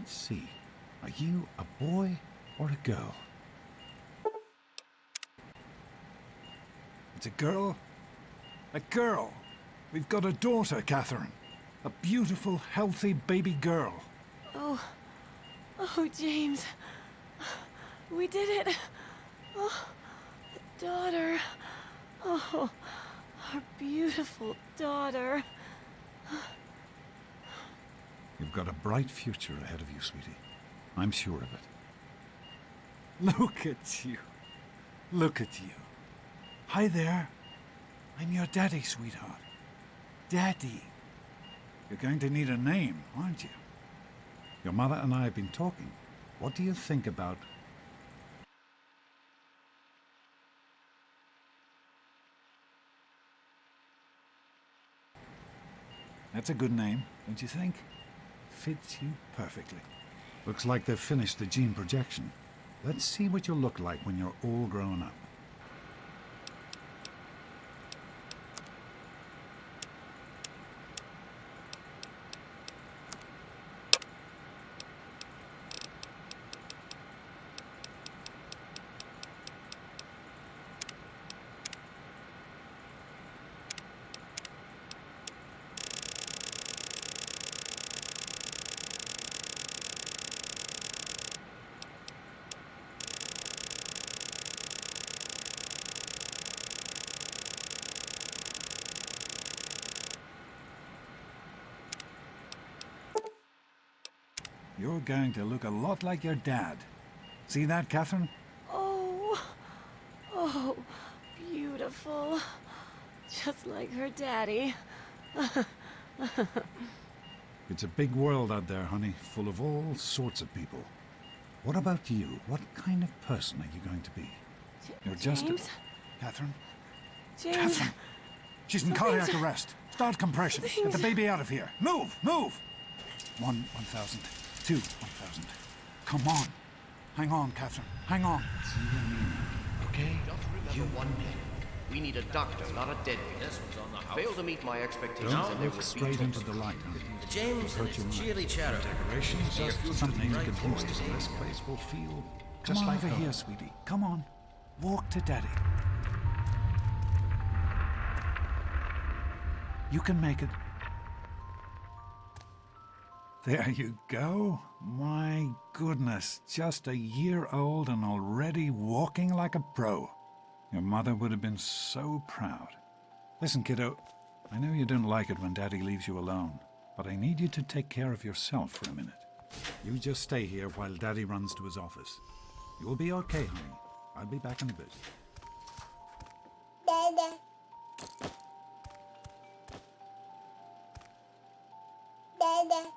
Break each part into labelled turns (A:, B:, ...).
A: Let's see. Are you a boy or a girl? It's a girl? A girl! We've got a daughter, Catherine. A beautiful, healthy baby girl.
B: Oh, James. We did it. Oh, a daughter. Oh, our beautiful daughter.
A: You've got a bright future ahead of you, sweetie. I'm sure of it. Look at you. Look at you. Hi there. I'm your daddy, sweetheart. Daddy. You're going to need a name, aren't you? Your mother and I have been talking. What do you think about... That's a good name, don't you think? Fits you perfectly. Looks like they've finished the gene projection. Let's see what you'll look like when you're all grown up. You're going to look a lot like your dad. See that, Catherine?
B: Oh, beautiful. Just like her daddy.
A: It's a big world out there, honey, full of all sorts of people. What about you? What kind of person are you going to be? You're just
B: James?
A: Catherine?
B: James?
A: Catherine! She's in cardiac arrest. Start compression. Get the baby out of here. Move! Move! 1,000. 1,000. Come on. Hang on, Catherine. Hang on. It's you and me now, okay?
C: Just remember one thing. We need a doctor, not a deadbeat. This one's on the house. Fail to meet my expectations and there
A: Don't
C: will
A: look straight
C: be
A: into the light, honey.
D: James and his cheerly chatter.
A: Decorations, just something you can use so this place will feel just like over here, sweetie. Come on. Walk to Daddy. You can make it. There you go. My goodness, just a year old and already walking like a pro. Your mother would have been so proud. Listen, kiddo, I know you don't like it when Daddy leaves you alone, but I need you to take care of yourself for a minute. You just stay here while Daddy runs to his office. You'll be okay, honey. I'll be back in a bit.
E: Dada. Dada.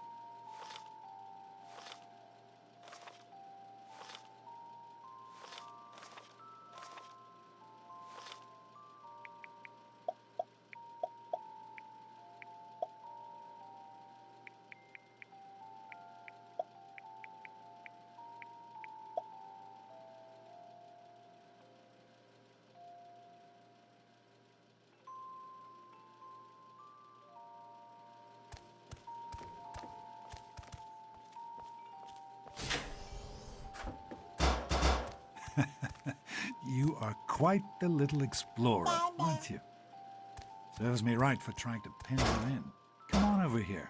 A: You are quite the little explorer, aren't you? Serves me right for trying to pen you in. Come on over here.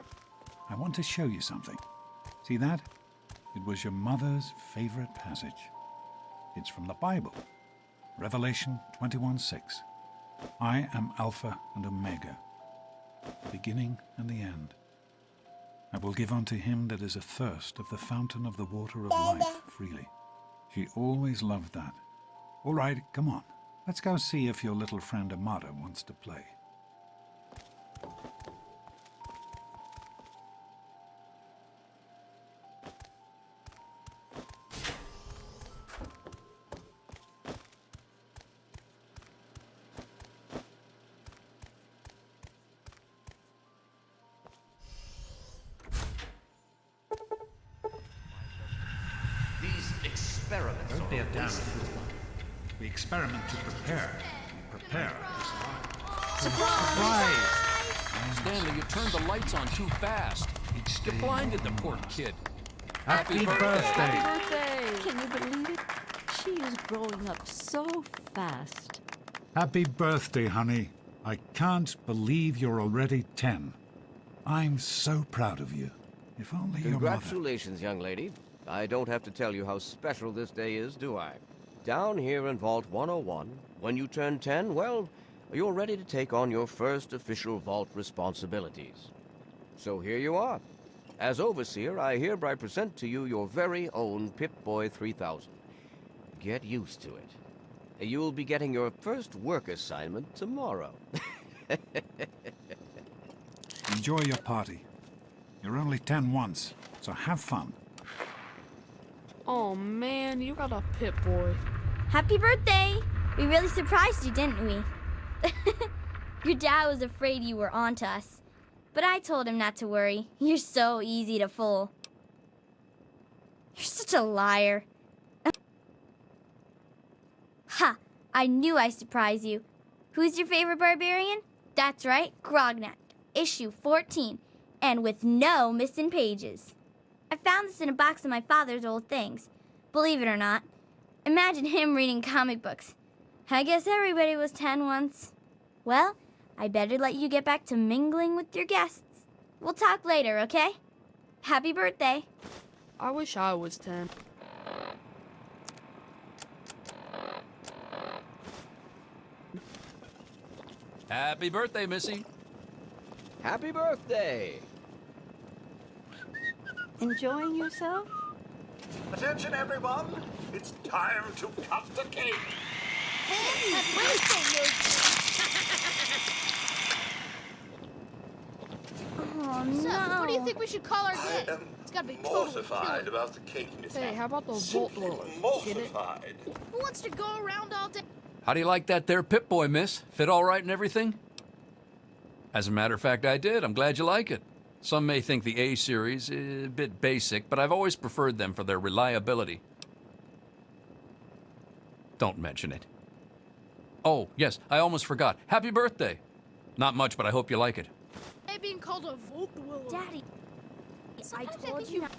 A: I want to show you something. See that? It was your mother's favorite passage. It's from the Bible. Revelation 21:6. I am Alpha and Omega, the beginning and the end. I will give unto him that is athirst of the fountain of the water of life freely. She always loved that. All right, come on. Let's go see if your little friend Amada wants to play.
C: These experiments
A: Don't be a
C: are
A: damn
C: wasted.
A: fool. We experiment to prepare. We prepare to survive.
F: Surprise! Stanley, you turned the lights on too fast.
A: Each
F: You
A: day
F: blinded the
A: more
F: poor
A: lost.
F: kid.
A: Happy birthday!
B: Birthday!
F: Can you believe it? She is growing up so fast.
A: Happy birthday, honey. I can't believe you're already 10. I'm so proud of you. If only your mother...
C: Congratulations, young lady. I don't have to tell you how special this day is, do I? Down here in Vault 101, when you turn 10, well, you're ready to take on your first official vault responsibilities. So here you are. As Overseer, I hereby present to you your very own Pip-Boy 3000. Get used to it. You'll be getting your first work assignment tomorrow.
A: Enjoy your party. You're only 10 once, so have fun.
B: Oh man, you got a Pip-Boy.
G: Happy birthday! We really surprised you, didn't we? Your dad was afraid you were onto us. But I told him not to worry. You're so easy to fool. You're such a liar. Ha! I knew I'd surprise you. Who's your favorite barbarian? That's right, Grognak. Issue 14. And with no missing pages. I found this in a box of my father's old things. Believe it or not. Imagine him reading comic books. I guess everybody was 10 once. Well, I better let you get back to mingling with your guests. We'll talk later, okay? Happy birthday.
B: I wish I was 10.
H: Happy birthday, Missy.
C: Happy birthday!
F: Enjoying yourself?
I: Attention, everyone! It's time to cut the cake!
G: Oh,
E: So,
G: no.
E: what do you think we should call our
I: I
E: day?
I: am
E: It's gotta be totally
I: mortified
E: killer.
I: about the cake mishap.
B: Hey, how about the Vault
I: Simply
B: Dwellers? Get it?
I: mortified.
E: Who wants to go around all day?
H: How do you like that there Pip-Boy, miss? Fit all right and everything? As a matter of fact, I did. I'm glad you like it. Some may think the A-series is a bit basic, but I've always preferred them for their reliability. Don't mention it. Oh, yes, I almost forgot. Happy birthday! Not much, but I hope you like it.
E: Hey, being called a Vault Dweller.
G: Daddy, I
E: Sometimes I
G: told
E: think
G: you not.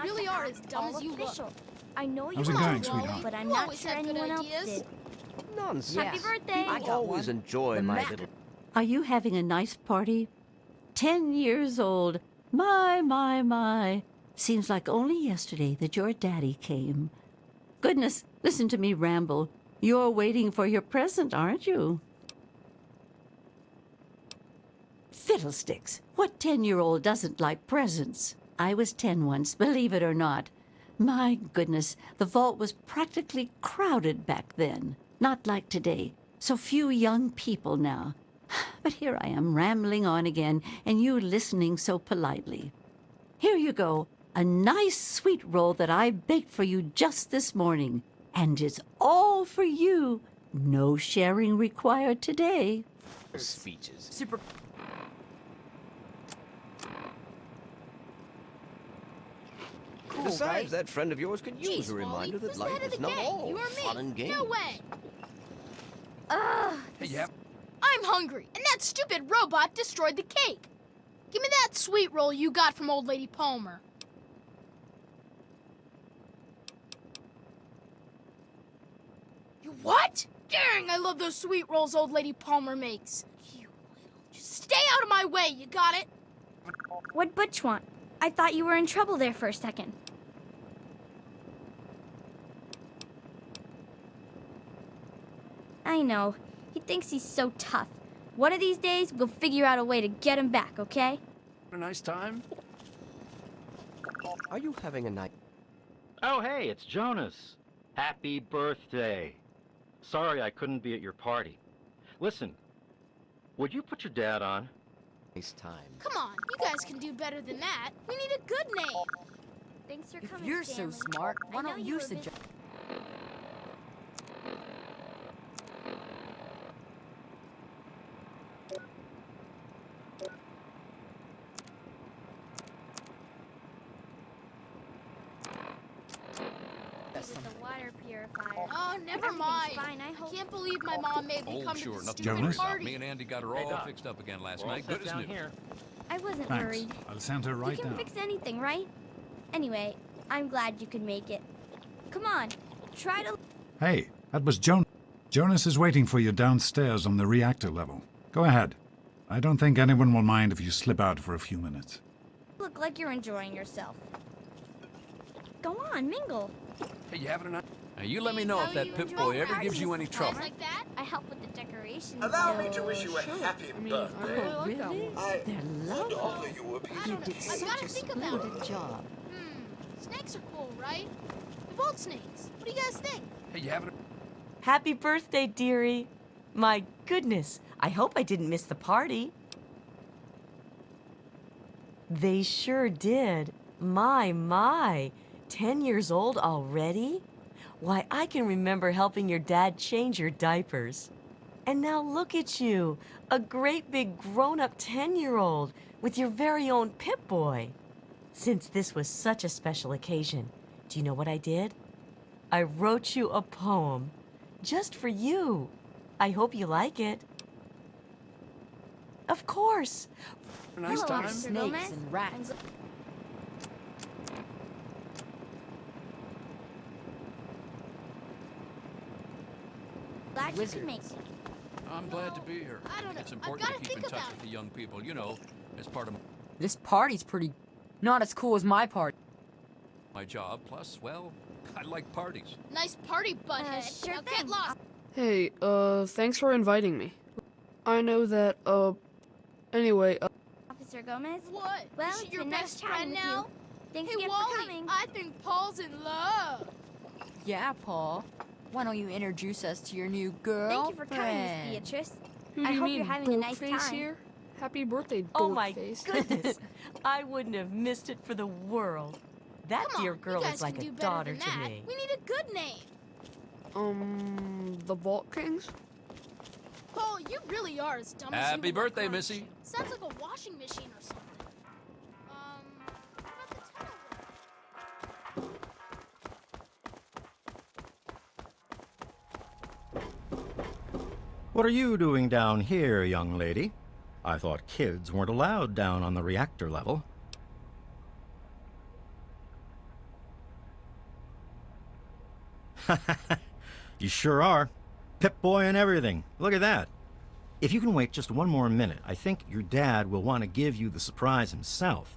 E: really are as dumb as you look.
G: Official. I know you
A: How's it
G: are,
A: going, sweetheart?
G: but I'm
E: You
G: not
E: always
G: sure
E: have good
G: anyone else
E: ideas.
G: did.
C: Nonsense.
G: Happy birthday!
C: I always enjoy my little...
F: Are you having a nice party? 10 years old. My. Seems like only yesterday that your daddy came. Goodness, listen to me ramble. You're waiting for your present, aren't you? Fiddlesticks! What 10-year-old doesn't like presents? I was 10 once, believe it or not. My goodness, the vault was practically crowded back then. Not like today. So few young people now. But here I am rambling on again, and you listening so politely. Here you go, a nice sweet roll that I baked for you just this morning. And it's all for you. No sharing required today.
C: speeches.
B: Super.
C: Besides, that friend of yours could use
E: Jeez,
C: a reminder
E: Wally,
C: that
E: who's the
C: life
E: head of
C: is
E: the
C: not
E: gang?
C: all
E: You or
C: fun
E: me?
C: and games.
E: No way.
H: Yep.
E: I'm hungry, and that stupid robot destroyed the cake. Give me that sweet roll you got from Old Lady Palmer. You what? Dang, I love those sweet rolls Old Lady Palmer makes. You little... Just stay out of my way, you got it?
G: What'd Butch want? I thought you were in trouble there for a second. I know. He thinks he's so tough. One of these days, we'll figure out a way to get him back, okay?
H: A nice time?
C: Are you having a night?
J: Oh, hey, it's Jonas. Happy birthday. Sorry I couldn't be at your party. Listen, would you put your dad on?
C: Nice time.
E: Come on, you guys can do better than that. We need a good name.
G: Thanks for
F: If
G: coming,
F: you're so
G: Stanley.
F: smart,
G: I
F: why
G: know
F: don't
G: you
F: you
G: were
F: suggest...
B: awesome.
G: With the water purifier.
E: Oh, never
G: Everything's
E: mind.
G: fine, I
E: I
G: hope.
E: can't believe my mom made me
H: Oh,
E: come
H: sure,
E: to the
H: nothing
E: stupid
H: to worry
A: Jonas?
H: about.
E: party.
H: Me and Andy got her
J: Hey,
H: all
J: Doc.
H: fixed up again last
J: We're all
H: night.
J: set
H: Good as
J: down
H: new.
J: here.
G: I wasn't
A: Thanks.
G: worried.
A: I'll send her right
G: You can
A: down.
G: fix anything, right? Anyway, I'm glad you could make it. Come on, try to.
A: Hey, that was Jonas is waiting for you downstairs on the reactor level. Go ahead. I don't think anyone will mind if you slip out for a few minutes.
G: Look like you're enjoying yourself. Go on, mingle.
H: Hey, you having a nice... Now, you let me know
E: How
H: if that
E: you
H: Pip
E: enjoying
H: Boy
E: your
H: ever gives you
G: party,
H: any
G: Mrs.
H: trouble.
E: Like that?
G: I help with the decorations.
I: Allow me
G: so
I: to wish you a
G: sure.
I: happy
B: I mean, I
I: birthday.
B: really like that
F: Really?
B: one.
I: I
F: They're
I: would
F: lovely.
I: offer you a piece
E: I
F: You
E: don't know.
F: did
E: I
F: such
E: gotta
F: a
E: think about it.
F: splendid job.
E: Snakes are cool, right? The vault snakes. What do you guys think?
H: Hey, you having a...
K: Happy birthday, dearie. My goodness, I hope I didn't miss the party. They sure did. My. 10 years old already? Why, I can remember helping your dad change your diapers. And now look at you, a great big grown-up 10-year-old with your very own Pip-Boy. Since this was such a special occasion, do you know what I did? I wrote you a poem. Just for you. I hope you like it. Of course.
H: a nice
G: Hello,
H: time?
G: Mr.
B: Snakes
G: Gomez.
B: and rats.
G: Glad you could make
B: Wizards.
G: it.
H: I'm glad to be here.
E: I don't know.
H: It's
E: I've
H: important
E: gotta
H: to keep in
E: think
H: touch
E: about
H: with the young people, you know, as part of
B: This party's pretty not as cool as my party.
H: my job. Plus, well, I like parties.
E: Nice party, butthead.
G: Sure
E: now
G: thing.
E: get lost.
B: Hey, thanks for inviting me. I know that, anyway,
G: Officer Gomez.
E: What?
G: Well,
E: Is she
G: it's
E: your
G: been nice
E: best
G: chatting
E: friend
G: with
E: now?
G: you. Thanks
E: Hey,
G: again
E: Wally,
G: for coming.
E: I think Paul's in love.
L: Yeah, Paul. Why don't you introduce us to your new
G: Thank
L: girlfriend?
G: you for coming, Miss Beatrice.
B: who do
G: I
B: you
G: hope
B: mean,
G: you're having a nice
B: Dorkface
G: time.
B: here? Happy birthday,
K: Oh my
B: Dorkface.
K: goodness. I wouldn't have missed it for the world. That
E: Come
K: dear
E: on,
K: girl
E: you guys
K: is like
E: can
K: a
E: do better
K: daughter
E: than
K: to
E: that.
K: me.
E: We need a good name.
B: The Vault Kings?
E: Paul, you really are as dumb as you
H: Happy
E: look,
H: birthday,
E: aren't
H: Missy.
E: you? Sounds like a washing machine or something. What about the tenor roll?
M: What are you doing down here, young lady? I thought kids weren't allowed down on the reactor level. You sure are. Pip-Boy and everything. Look at that. If you can wait just one more minute, I think your dad will want to give you the surprise himself.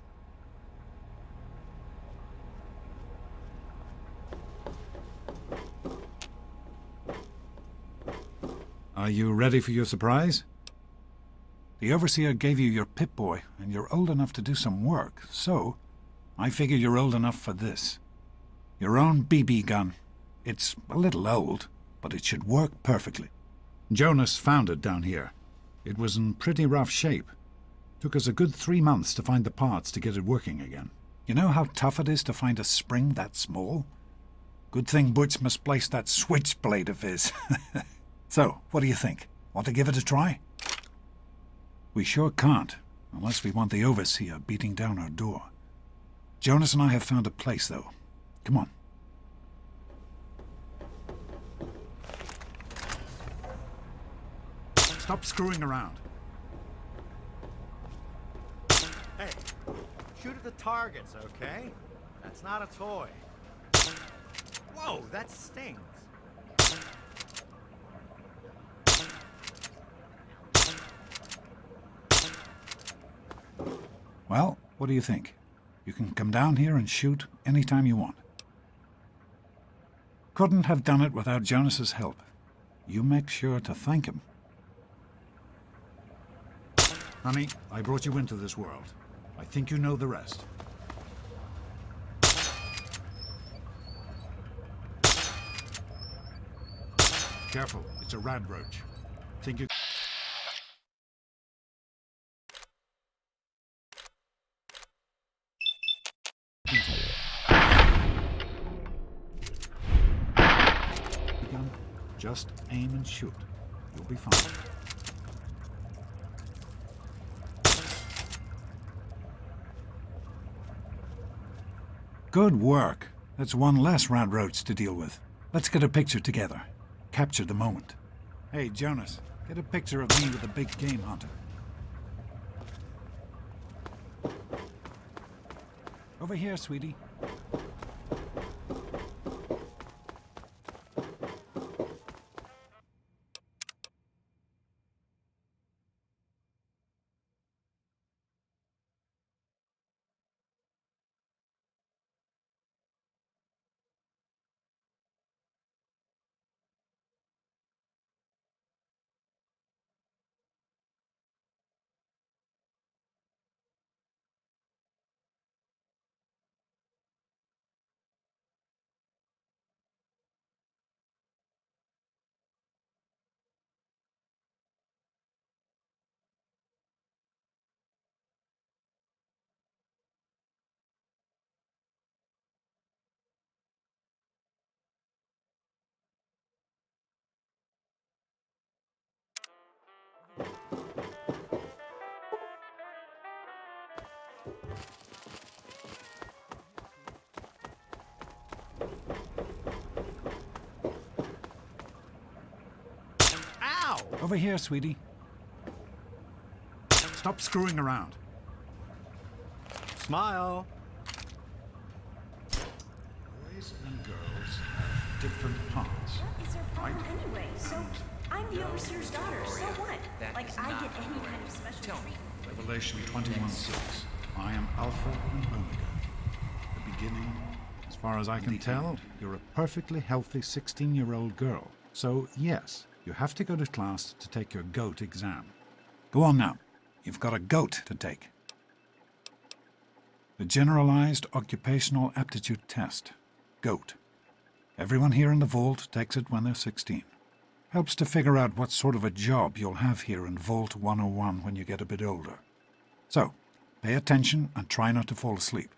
A: Are you ready for your surprise? The Overseer gave you your Pip-Boy, and you're old enough to do some work, so I figure you're old enough for this. Your own BB gun. It's a little old, but it should work perfectly. Jonas found it down here. It was in pretty rough shape. Took us a good 3 months to find the parts to get it working again. You know how tough it is to find a spring that small? Good thing Butch misplaced that switchblade of his. So, what do you think? Want to give it a try? We sure can't, unless we want the Overseer beating down our door. Jonas and I have found a place, though. Come on. Stop screwing around.
M: Hey, shoot at the targets, okay? That's not a toy. Whoa, that stings.
A: Well, what do you think? You can come down here and shoot anytime you want. Couldn't have done it without Jonas's help. You make sure to thank him. Honey, I brought you into this world. I think you know the rest. Careful, it's a radroach. Think you... Gun, just aim and shoot. You'll be fine. Good work. That's one less rat roach to deal with. Let's get a picture together. Capture the moment. Hey, Jonas, get a picture of me with the big game hunter. Over here, sweetie. Over here, sweetie. Stop screwing around.
M: Smile.
A: Boys and girls have different parts.
N: What is their problem anyway? So, I'm the overseer's daughter, so what? Like, I get any kind of special treatment.
A: Revelation 21:6. I am Alpha and Omega. The beginning. As far as I can tell, you're a perfectly healthy 16-year-old girl. So, yes, you have to go to class to take your GOAT exam. Go on now. You've got a GOAT to take. The Generalized Occupational Aptitude Test. GOAT. Everyone here in the Vault takes it when they're 16. Helps to figure out what sort of a job you'll have here in Vault 101 when you get a bit older. So, pay attention and try not to fall asleep.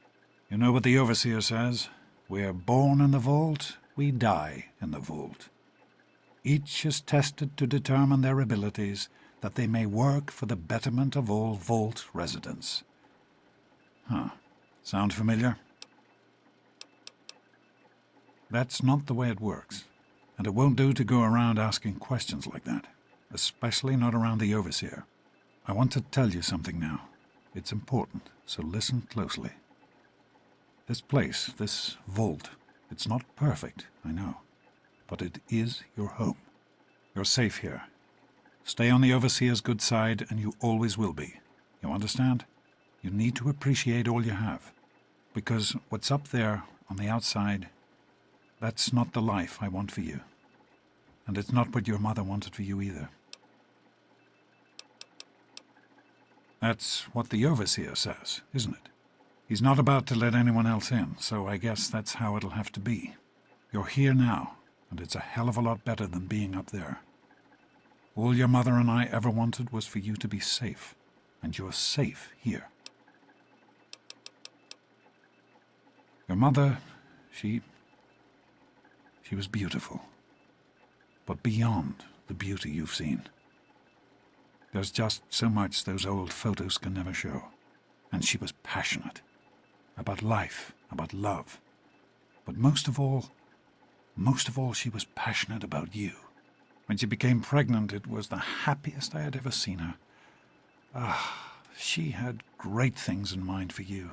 A: You know what the Overseer says? We're born in the Vault, we die in the Vault. Each is tested to determine their abilities, that they may work for the betterment of all Vault residents. Huh. Sound familiar? That's not the way it works, and it won't do to go around asking questions like that, especially not around the Overseer. I want to tell you something now. It's important, so listen closely. This place, this Vault, it's not perfect, I know, but it is your home. You're safe here. Stay on the Overseer's good side, and you always will be. You understand? You need to appreciate all you have. Because what's up there, on the outside, that's not the life I want for you. And it's not what your mother wanted for you either. That's what the Overseer says, isn't it? He's not about to let anyone else in, so I guess that's how it'll have to be. You're here now, and it's a hell of a lot better than being up there. All your mother and I ever wanted was for you to be safe, and you're safe here. Your mother, she was beautiful, but beyond the beauty you've seen. There's just so much those old photos can never show. And she was passionate about life, about love. But most of all, she was passionate about you. When she became pregnant, it was the happiest I had ever seen her. She had great things in mind for you.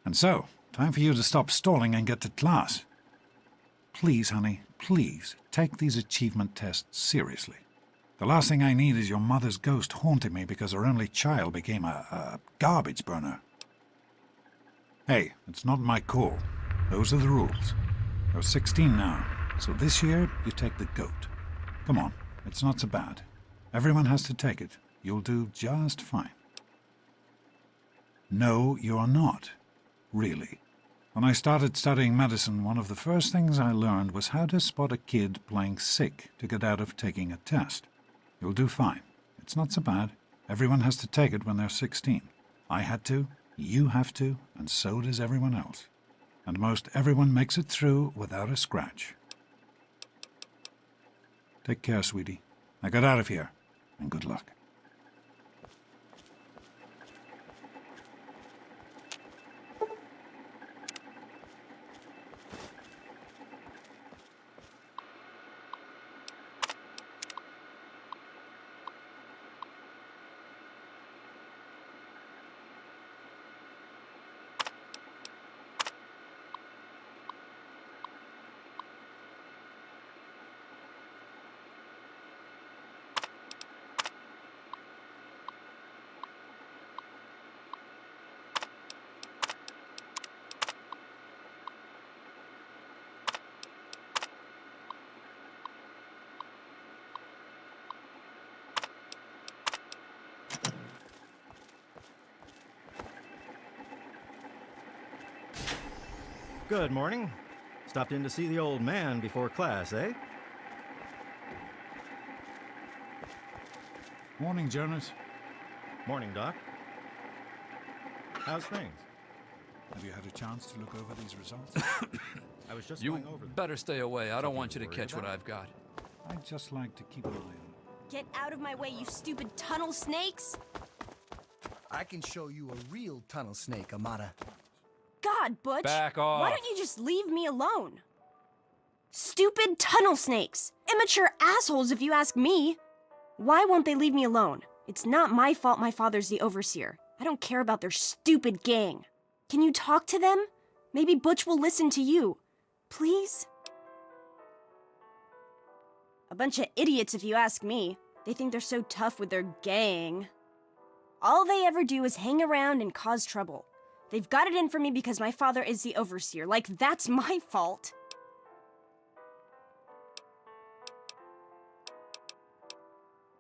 A: And so, time for you to stop stalling and get to class. Please, honey, please, take these achievement tests seriously. The last thing I need is your mother's ghost haunting me because her only child became a garbage burner. Hey, it's not my call. Those are the rules. You're 16 now, so this year you take the GOAT. Come on, it's not so bad. Everyone has to take it. You'll do just fine. No, you're not. Really. When I started studying medicine, one of the first things I learned was how to spot a kid playing sick to get out of taking a test. You'll do fine. It's not so bad. Everyone has to take it when they're 16. I had to, you have to, and so does everyone else. And most everyone makes it through without a scratch. Take care, sweetie. Now get out of here, and good luck.
M: Good morning. Stopped in to see the old man before class, eh?
A: Morning, Jonas.
M: Morning, Doc. How's things?
A: Have you had a chance to look over these results?
M: I was just
H: You
M: going over them.
H: better stay away. I don't want you to
M: worry
H: catch what
M: about?
H: I've got.
A: I'd just like to keep an eye on it.
N: Get out of my way, you stupid tunnel snakes!
O: I can show you a real tunnel snake, Amata.
N: God, Butch!
H: Back off.
N: Why don't you just leave me alone? Stupid tunnel snakes! Immature assholes, if you ask me! Why won't they leave me alone? It's not my fault my father's the overseer. I don't care about their stupid gang. Can you talk to them? Maybe Butch will listen to you. Please? A bunch of idiots, if you ask me. They think they're so tough with their gang. All they ever do is hang around and cause trouble. They've got it in for me because my father is the overseer. Like, that's my fault.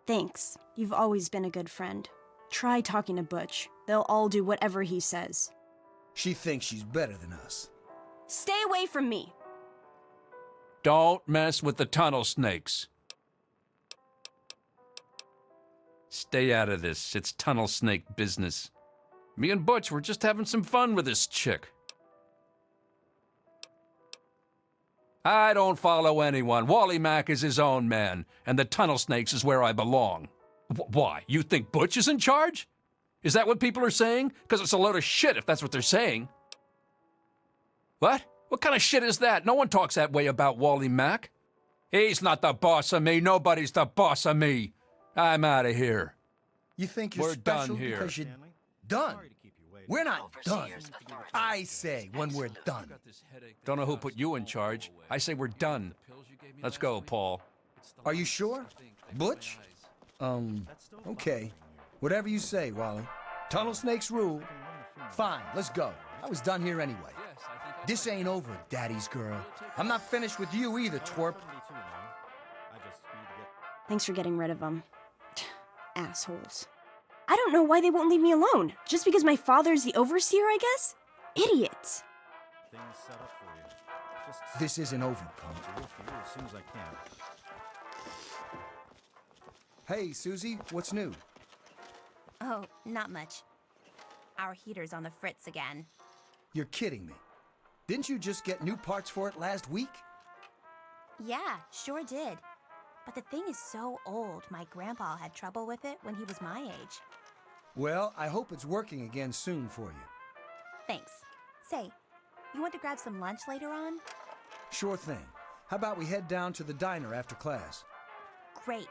N: Thanks. You've always been a good friend. Try talking to Butch. They'll all do whatever he says.
O: She thinks she's better than us.
N: Stay away from me.
H: Don't mess with the tunnel snakes. Stay out of this. It's tunnel snake business. Me and Butch were just having some fun with this chick. I don't follow anyone. Wally Mack is his own man, and the tunnel snakes is where I belong. Why? You think Butch is in charge? Is that what people are saying? Because it's a load of shit if that's what they're saying. What? What kind of shit is that? No one talks that way about Wally Mack. He's not the boss of me. Nobody's the boss of me. I'm out of here.
O: You think you're
H: We're
O: special
H: done here.
O: because you're done? We're not done. I say when we're done.
H: Don't know who put you in charge. I say we're done. Let's go, Paul.
O: Are you sure? Butch? Okay. Whatever you say, Wally. Tunnel snakes rule. Fine, let's go. I was done here anyway. This ain't over, Daddy's girl. I'm not finished with you either, twerp.
N: Thanks for getting rid of them. Assholes. I don't know why they won't leave me alone. Just because my father's the overseer, I guess? Idiots.
M: Things set up for you. Just
O: This isn't over, punk.
M: as soon as I can.
O: Hey, Susie, what's new?
P: Oh, not much. Our heater's on the fritz again.
O: You're kidding me. Didn't you just get new parts for it last week?
P: Yeah, sure did. But the thing is so old, my grandpa had trouble with it when he was my age.
O: Well, I hope it's working again soon for you.
P: Thanks. Say, you want to grab some lunch later on?
O: Sure thing. How about we head down to the diner after class?
P: Great.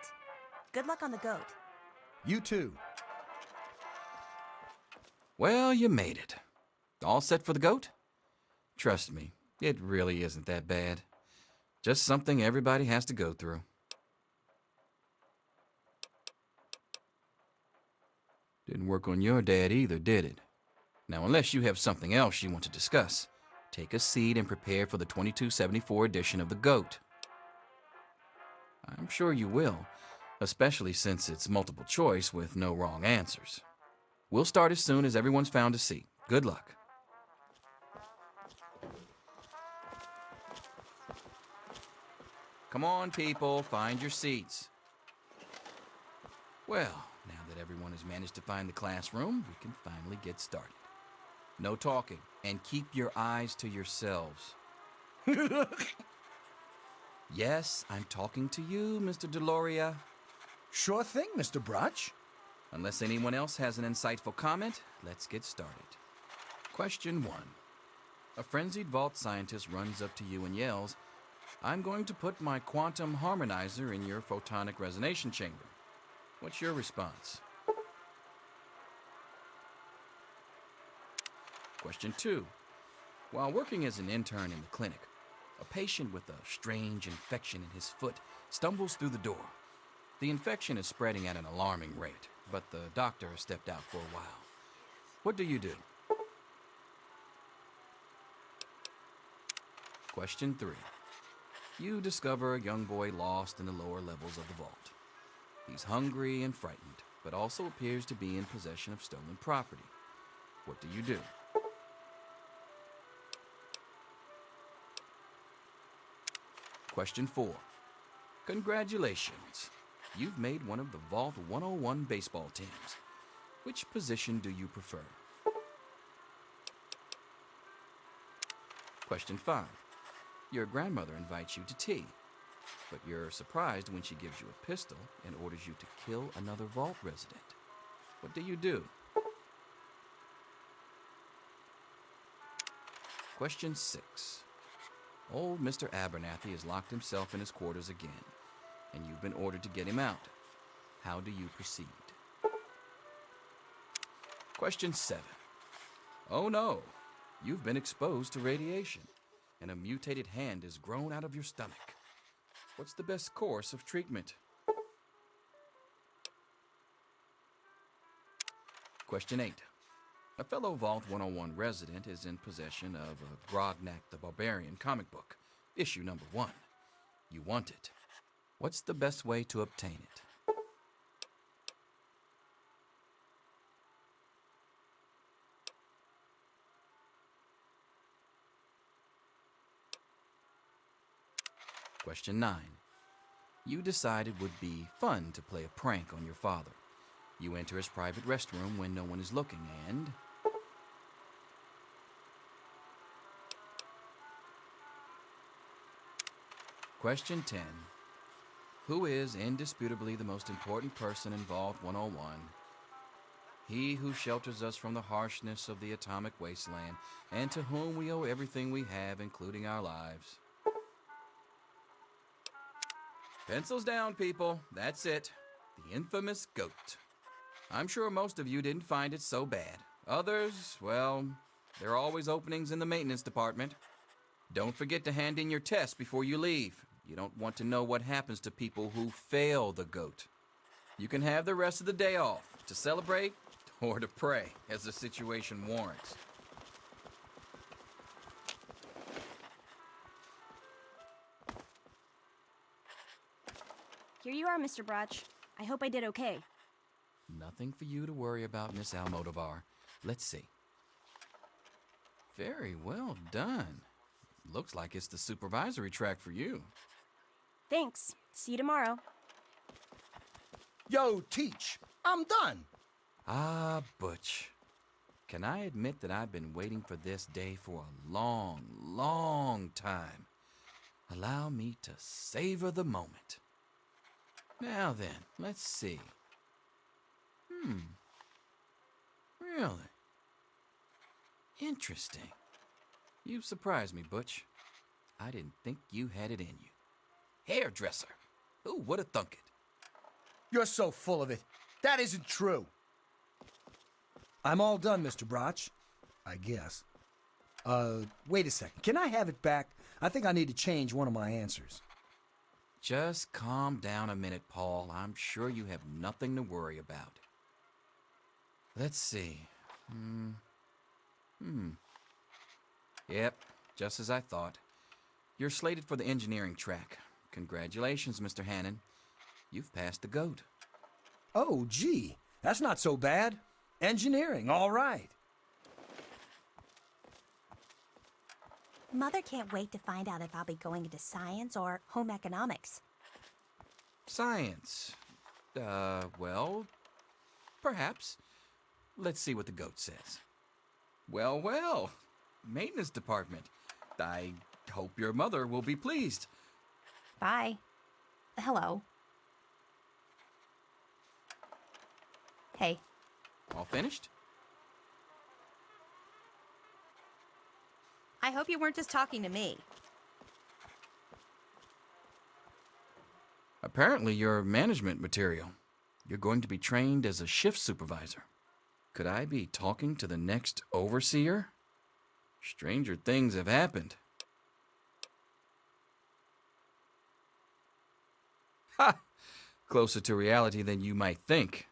P: Good luck on the goat.
O: You too.
Q: Well, you made it. All set for the goat? Trust me, it really isn't that bad. Just something everybody has to go through. Didn't work on your dad either, did it? Now, unless you have something else you want to discuss, take a seat and prepare for the 2274 edition of the GOAT. I'm sure you will, especially since it's multiple choice with no wrong answers. We'll start as soon as everyone's found a seat. Good luck. Come on, people, find your seats. Well, now that everyone has managed to find the classroom, we can finally get started. No talking, and keep your eyes to yourselves. Yes, I'm talking to you, Mr. Deloria.
O: Sure thing, Mr. Brotch.
Q: Unless anyone else has an insightful comment, let's get started. Question 1. A frenzied vault scientist runs up to you and yells, "I'm going to put my quantum harmonizer in your photonic resonation chamber." What's your response? Question 2. While working as an intern in the clinic, a patient with a strange infection in his foot stumbles through the door. The infection is spreading at an alarming rate, but the doctor has stepped out for a while. What do you do? Question 3. You discover a young boy lost in the lower levels of the vault. He's hungry and frightened, but also appears to be in possession of stolen property. What do you do? Question 4. Congratulations. You've made one of the Vault 101 baseball teams. Which position do you prefer? Question 5. Your grandmother invites you to tea, but you're surprised when she gives you a pistol and orders you to kill another Vault resident. What do? Question 6. Old Mr. Abernathy has locked himself in his quarters again, and you've been ordered to get him out. How do you proceed? Question 7. Oh no, you've been exposed to radiation, and a mutated hand has grown out of your stomach. What's the best course of treatment? Question 8. A fellow Vault 101 resident is in possession of a Grognak the Barbarian comic book, issue number 1. You want it. What's the best way to obtain it? Question 9. You decide it would be fun to play a prank on your father. You enter his private restroom when no one is looking and... Question 10. Who is indisputably the most important person in Vault 101? He who shelters us from the harshness of the atomic wasteland, and to whom we owe everything we have, including our lives. Pencils down, people. That's it. The infamous goat. I'm sure most of you didn't find it so bad. Others, well, there are always openings in the maintenance department. Don't forget to hand in your test before you leave. You don't want to know what happens to people who fail the goat. You can have the rest of the day off to celebrate or to pray as the situation warrants.
N: Here you are, Mr. Brotch. I hope I did okay.
Q: Nothing for you to worry about, Miss Almodovar. Let's see. Very well done. Looks like it's the supervisory track for you.
N: Thanks. See you tomorrow.
O: Yo, Teach, I'm done.
Q: Ah, Butch. Can I admit that I've been waiting for this day for a long, long time? Allow me to savor the moment. Now then, let's see. Really? Interesting. You've surprised me, Butch. I didn't think you had it in you. Hairdresser. Who would have thunk it?
O: You're so full of it. That isn't true. I'm all done, Mr. Brotch. I guess. Wait a second. Can I have it back? I think I need to change one of my answers.
Q: Just calm down a minute, Paul. I'm sure you have nothing to worry about. Let's see. Yep, just as I thought. You're slated for the engineering track. Congratulations, Mr. Hannon. You've passed the GOAT.
O: Oh, gee. That's not so bad. Engineering, all right.
P: Mother can't wait to find out if I'll be going into science or home economics.
Q: Science. Well, perhaps. Let's see what the GOAT says. Well, well. Maintenance department. I hope your mother will be pleased.
P: Bye. Hello. Hey.
Q: All finished?
P: I hope you weren't just talking to me.
Q: Apparently you're management material. You're going to be trained as a shift supervisor. Could I be talking to the next overseer? Stranger things have happened. Ha! Closer to reality than you might think.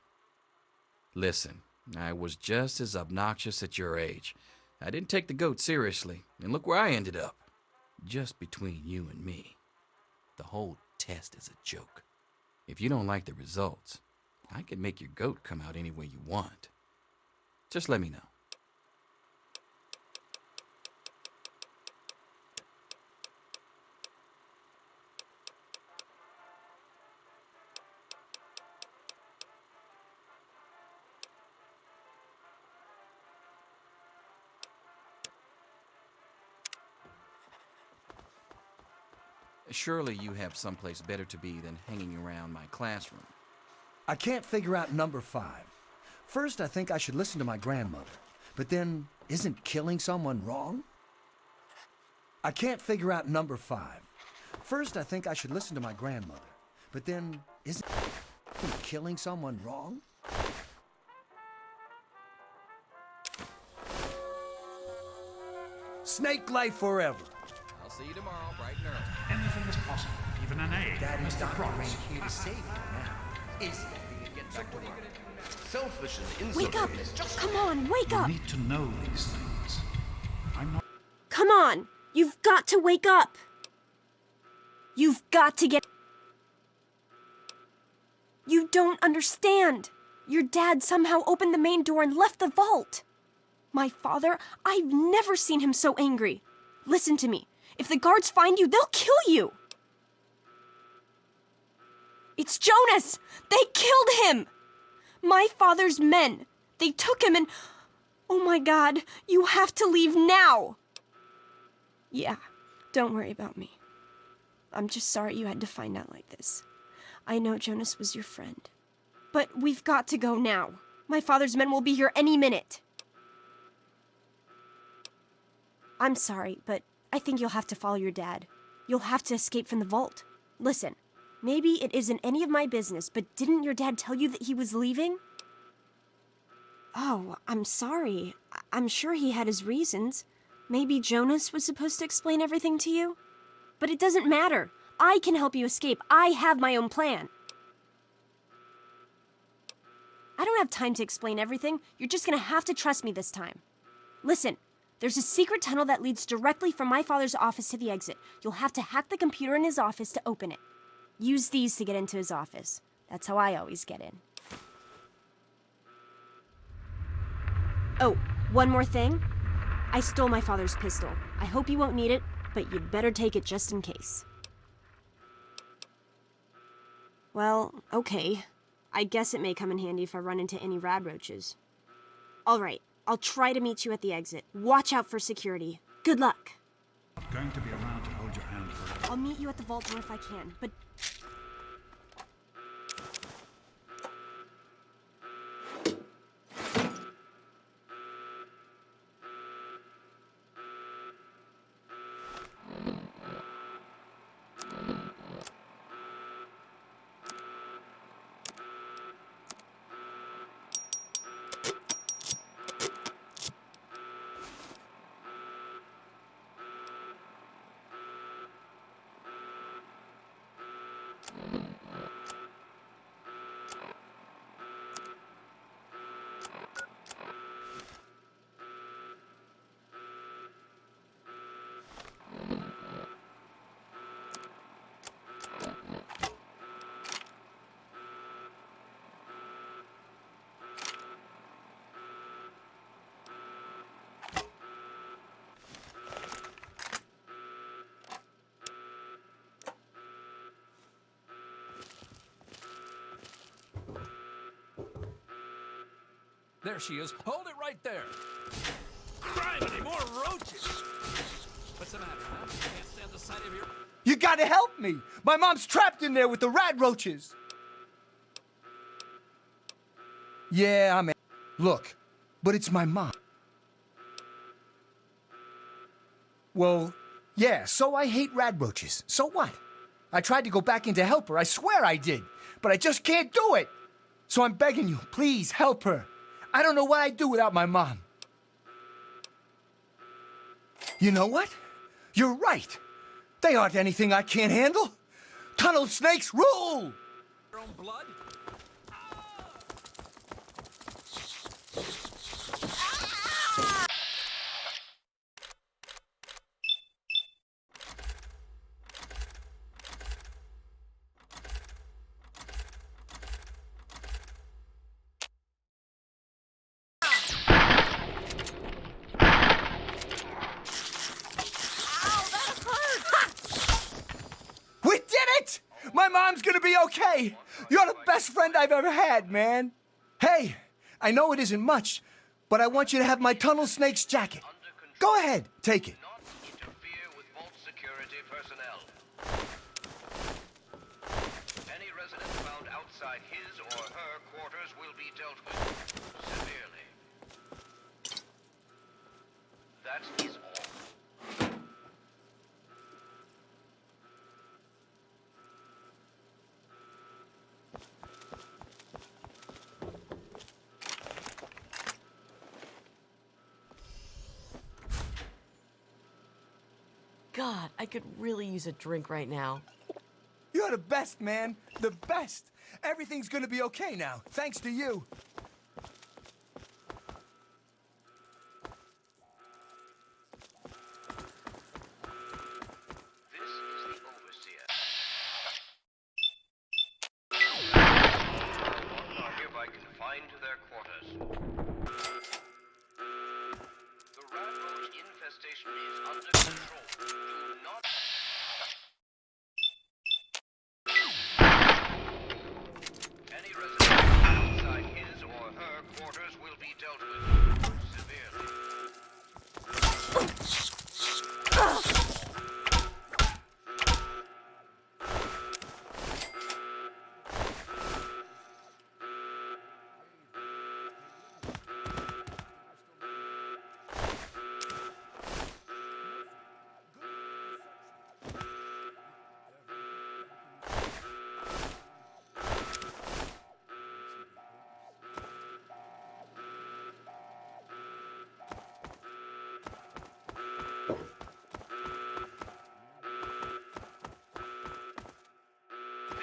Q: Listen, I was just as obnoxious at your age. I didn't take the GOAT seriously, and look where I ended up. Just between you and me. The whole test is a joke. If you don't like the results, I can make your GOAT come out any way you want. Just let me know. Surely you have someplace better to be than hanging around my classroom.
O: I can't figure out number 5. First, I think I should listen to my grandmother. But then, isn't killing someone wrong? I can't figure out number 5. First, I think I should listen to my grandmother. But then, isn't killing someone wrong? Snake life forever.
Q: I'll see you tomorrow, bright and early.
A: Anything is possible, even an A.
D: Daddy's
A: Mr.
D: doctor
A: Cross.
D: ain't here to save you now. Is he? Get back to work.
C: Selfish and
N: Wake up!
C: insolent is just...
N: Come on, wake
A: You
N: up!
A: need to know these things. I'm not...
N: Come on! You've got to wake up! You've got to get... You don't understand! Your dad somehow opened the main door and left the vault! My father, I've never seen him so angry. Listen to me. If the guards find you, they'll kill you! It's Jonas! They killed him! My father's men. They took him and... Oh my God, you have to leave now! Yeah, don't worry about me. I'm just sorry you had to find out like this. I know Jonas was your friend. But we've got to go now. My father's men will be here any minute. I'm sorry, but I think you'll have to follow your dad. You'll have to escape from the vault. Listen, maybe it isn't any of my business, but didn't your dad tell you that he was leaving? Oh, I'm sorry. I'm sure he had his reasons. Maybe Jonas was supposed to explain everything to you? But it doesn't matter. I can help you escape. I have my own plan. I don't have time to explain everything. You're just gonna have to trust me this time. Listen, there's a secret tunnel that leads directly from my father's office to the exit. You'll have to hack the computer in his office to open it. Use these to get into his office. That's how I always get in. Oh, one more thing. I stole my father's pistol. I hope you won't need it, but you'd better take it just in case. Well, okay. I guess it may come in handy if I run into any radroaches. All right, I'll try to meet you at the exit. Watch out for security. Good luck.
A: I'm not going to be around to hold your hand forever.
N: I'll meet you at the vault door if I can, but...
H: There she is. Hold it right there. Criminy, more roaches. What's the matter, huh? Can't stand the sight of your...
O: You gotta help me! My mom's trapped in there with the radroaches! Yeah, I'm... Look, but it's my mom. Well, yeah, so I hate radroaches. So what? I tried to go back in to help her, I swear I did. But I just can't do it! So I'm begging you, please help her. I don't know what I'd do without my mom. You know what? You're right. They aren't anything I can't handle. Tunnel snakes rule!
H: Your own blood?
O: We did it! My mom's gonna be okay. You're the best friend I've ever had, man. Hey, I know it isn't much, but I want you to have my Tunnel Snakes jacket. Go ahead, take it.
C: quarters will be dealt with severely. That is all.
K: God, I could really use a drink right now.
O: You're the best, man. The best. Everything's gonna be okay now, thanks to you.
C: This is the Overseer. Are hereby confined to their quarters. The rat roach infestation is under control. Do not... Any resident outside his or her quarters will be dealt with severely.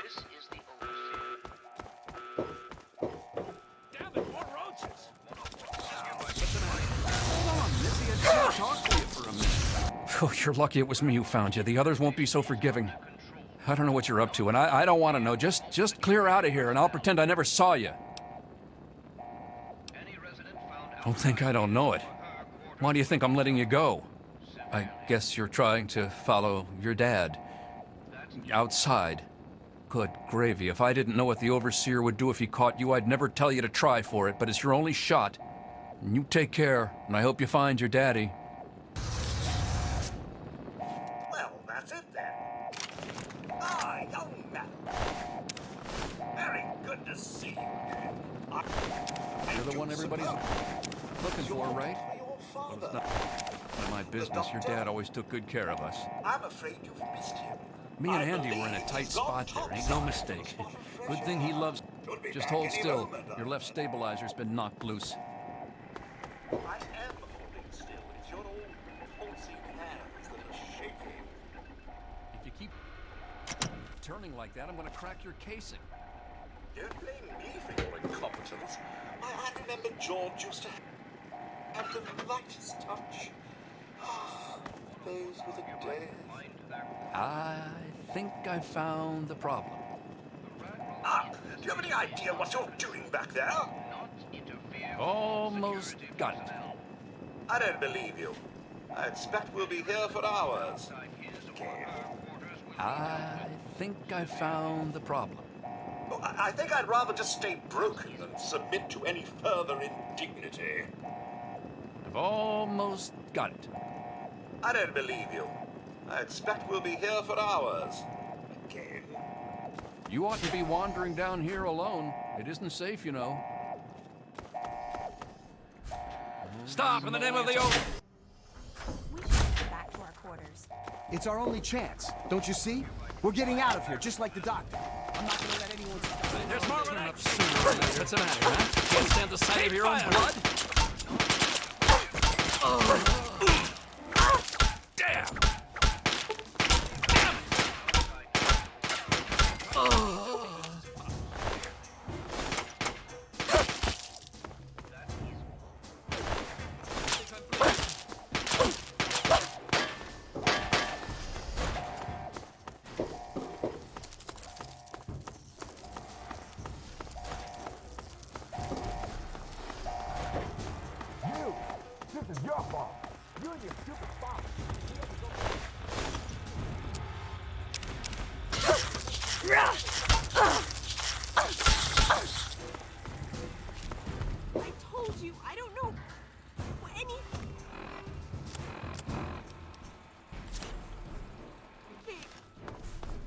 C: This is the Overseer.
H: Damn it, more roaches! Hold on, Missy, I just want to talk to you for a minute. Oh, you're lucky it was me who found you. The others won't be so forgiving. I don't know what you're up to, and I don't want to know. Just clear out of here, and I'll pretend I never saw you. Don't think I don't know it. Why do you think I'm letting you go? I guess you're trying to follow your dad. Outside. Good gravy. If I didn't know what the Overseer would do if he caught you, I'd never tell you to try for it, but it's your only shot. And you take care, and I hope you find your daddy.
I: Well, that's it then. Ah, young man. Very good to see you again.
H: You're the one everybody's looking for, right? Well, it's not none of my business. Your dad always took good care of us.
I: I'm afraid you've missed him.
H: Me and Andy were in a tight spot there, ain't no mistake. Good thing he loves... Just hold still. Your left stabilizer's been knocked loose.
I: I am holding still. It's your old pulsing hands that are shaking.
H: If you keep turning like that, I'm gonna crack your casing.
I: Don't blame me for your incompetence. I remember George used to have the lightest touch. Those were the days.
H: I think I found the problem.
I: Ah, do you have any idea what you're doing back there?
H: Almost got it.
I: I don't believe you. I expect we'll be here for hours.
H: I think I found the problem.
I: Oh, I think I'd rather just stay broken than submit to any further indignity.
H: I've almost got it.
I: I don't believe you. I expect we'll be here for hours. Again.
H: You ought to be wandering down here alone. It isn't safe, you know. Stop in the name of the oath!
P: We should get back to our quarters.
O: It's our only chance. Don't you see? We're getting out of here, just like the doctor. I'm not gonna let anyone stop.
H: There's more turn up sooner or later. What's the matter, huh? Can't stand the sight of your own blood? Damn!
I: This is your fault. You and your stupid father.
N: I told you, I don't know any...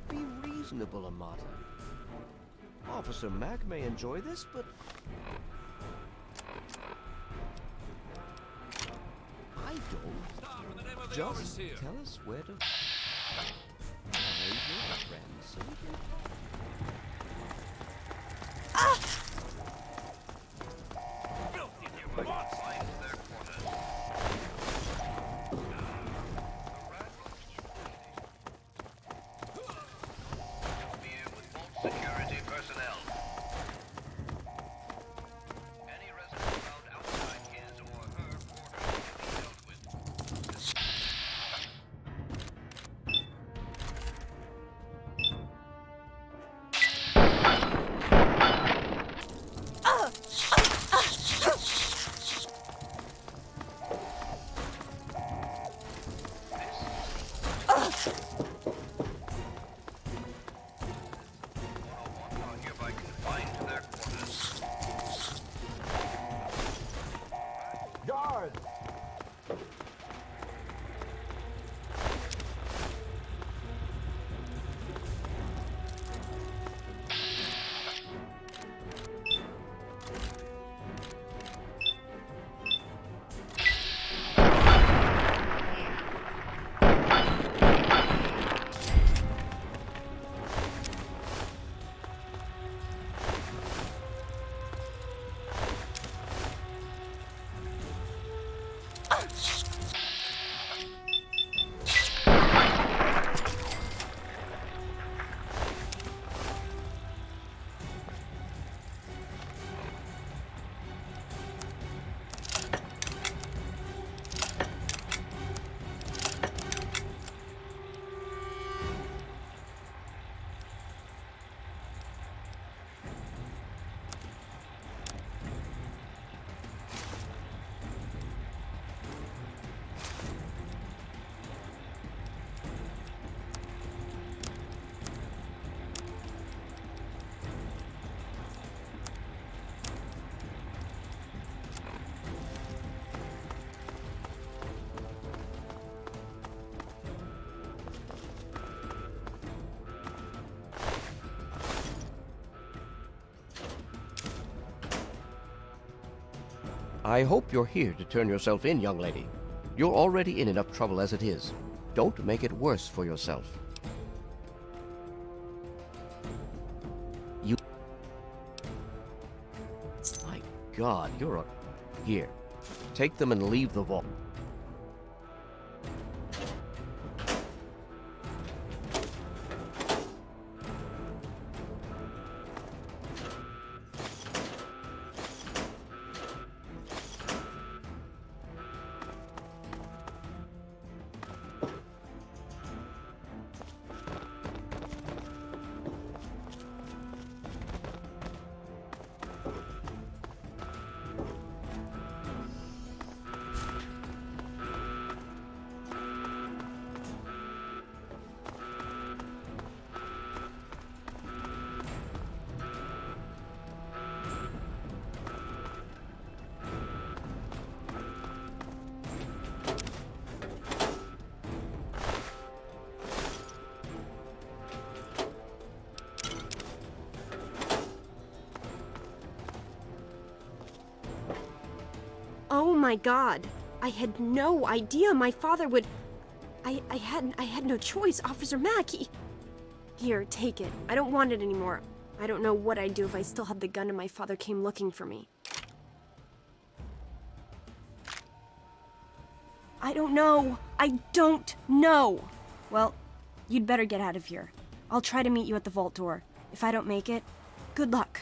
C: Be reasonable, Amata. Officer Mack may enjoy this, but I don't. Just tell us where to find your friends. So we can...
D: Security personnel. Any resident found outside his or her quarters will be dealt with. Hereby confined to their quarters.
O: Guard!
C: I hope you're here to turn yourself in, young lady. You're already in enough trouble as it is. Don't make it worse for yourself. You... My God, you're a... Here. Take them and leave the vault.
N: Oh my God. I had no idea my father would... I had no choice. Officer Mack, Here, take it. I don't want it anymore. I don't know what I'd do if I still had the gun and my father came looking for me. I don't know. I don't know. Well, you'd better get out of here. I'll try to meet you at the vault door. If I don't make it, good luck.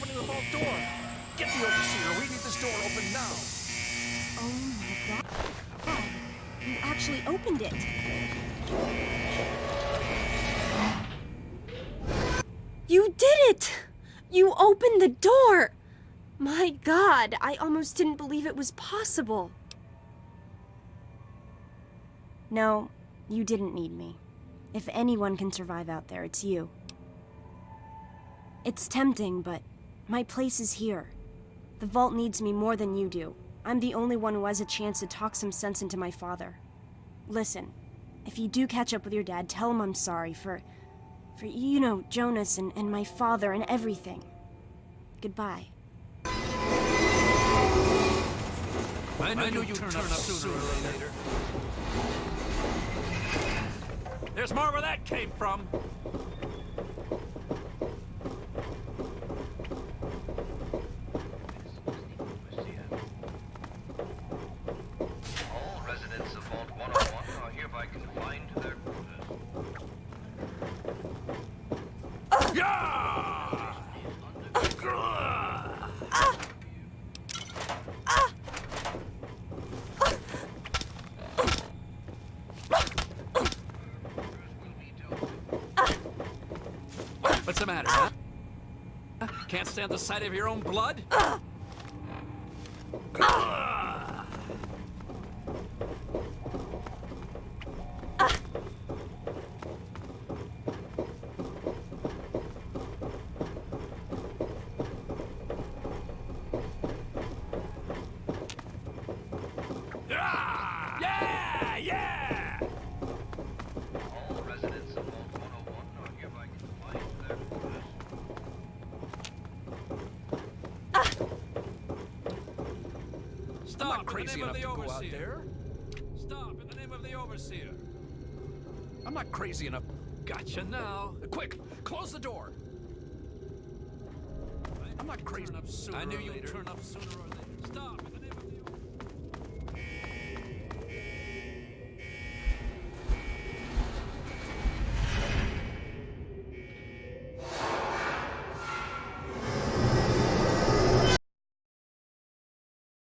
Q: opening the vault door. Get the overseer. We need this door open now.
N: Oh my god. Oh, you actually opened it. You did it! You opened the door! My god, I almost didn't believe it was possible. No, you didn't need me. If anyone can survive out there, it's you. It's tempting, but my place is here. The vault needs me more than you do. I'm the only one who has a chance to talk some sense into my father. Listen, if you do catch up with your dad, tell him I'm sorry for you know, Jonas and my father and everything. Goodbye.
H: I knew you'd turn up sooner or later. There's more where that came from.
D: All residents of Vault 101 are hereby confined to their quarters.
H: What's the matter, huh? Can't stand the sight of your own blood? Yeah! Yeah!
D: All residents of Vault 101 are hereby confined to their quarters.
H: Stop! Crazy enough to go out there. Stop! In the name of the overseer. I'm not crazy enough. Gotcha now. Quick, close the door. I'm not crazy enough sooner. I knew you'd turn up sooner or later. Stop! In the name